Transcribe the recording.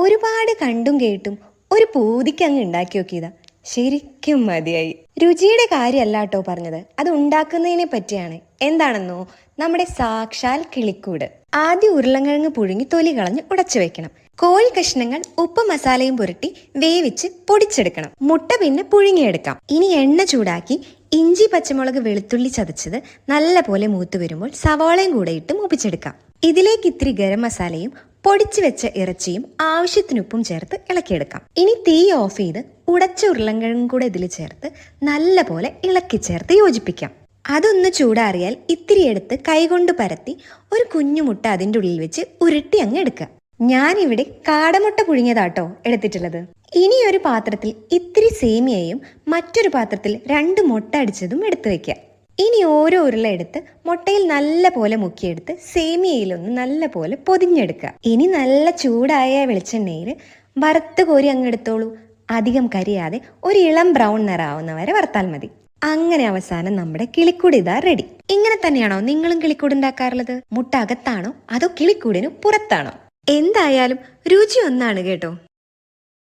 ഒരുപാട് കണ്ടും കേട്ടും ഒരു പൂതിക്ക് അങ്ങ് ഉണ്ടാക്കി നോക്കിയതാ. ശരിക്കും മതിയായി. രുചിയുടെ കാര്യമല്ല കേട്ടോ പറഞ്ഞത്, അത് ഉണ്ടാക്കുന്നതിനെ പറ്റിയാണ്. എന്താണെന്നോ, നമ്മുടെ സാക്ഷാൽ കിളിക്കൂട്. ആദ്യം ഉരുളൻകിഴങ്ങ് പുഴുങ്ങി തൊലി കളഞ്ഞ് ഉടച്ചു വെക്കണം. കോഴി കഷ്ണങ്ങൾ ഉപ്പ് മസാലയും പുരട്ടി വേവിച്ച് പൊടിച്ചെടുക്കണം. മുട്ട പിന്നെ പുഴുങ്ങിയെടുക്കാം. ഇനി എണ്ണ ചൂടാക്കി ഇഞ്ചി പച്ചമുളക് വെളുത്തുള്ളി ചതച്ചത് നല്ല പോലെ മൂത്ത് വരുമ്പോൾ സവാളയും കൂടെ ഇട്ട് മൂപ്പിച്ചെടുക്കാം. ഇതിലേക്ക് ഇത്തിരി ഗരം മസാലയും പൊടിച്ചു വെച്ച ഇറച്ചിയും ആവശ്യത്തിനുപ്പും ചേർത്ത് ഇളക്കിയെടുക്കാം. ഇനി തീ ഓഫ് ചെയ്ത് ഉടച്ച ഉരുളൻകിഴങ്ങും കൂടെ ഇതിൽ ചേർത്ത് നല്ല പോലെ ഇളക്കി ചേർത്ത് യോജിപ്പിക്കാം. അതൊന്ന് ചൂടാറിയാൽ ഇത്തിരി എടുത്ത് കൈകൊണ്ട് പരത്തി ഒരു കുഞ്ഞു മുട്ട അതിൻ്റെ ഉള്ളിൽ വെച്ച് ഉരുട്ടി അങ്ങ് എടുക്കുക. ഞാനിവിടെ കാടമുട്ട പുഴുങ്ങിയതാട്ടോ എടുത്തിട്ടുള്ളത്. ഇനി ഒരു പാത്രത്തിൽ ഇത്തിരി സേമിയയും മറ്റൊരു പാത്രത്തിൽ 2 മുട്ട അടിച്ചതും എടുത്തു വെക്കുക. ഇനി ഓരോ ഉരുള എടുത്ത് മുട്ടയിൽ നല്ല പോലെ മുക്കിയെടുത്ത് സേമിയയിലൊന്ന് നല്ല പോലെ പൊതിഞ്ഞെടുക്കുക. ഇനി നല്ല ചൂടായ വെളിച്ചെണ്ണയിൽ വറുത്ത് കോരി അങ്ങ് എടുത്തോളൂ. അധികം കരിയാതെ ഒരു ഇളം ബ്രൗൺ നിറാവുന്ന വരെ വറുത്താൽ മതി. അങ്ങനെ അവസാനം നമ്മുടെ കിളിക്കൂട് ഇതാ റെഡി. ഇങ്ങനെ തന്നെയാണോ നിങ്ങളും കിളിക്കൂട് ഉണ്ടാക്കാറുള്ളത്? മുട്ട അകത്താണോ അതോ കിളിക്കൂടിന് പുറത്താണോ? എന്തായാലും രുചി ഒന്നാണ് കേട്ടോ.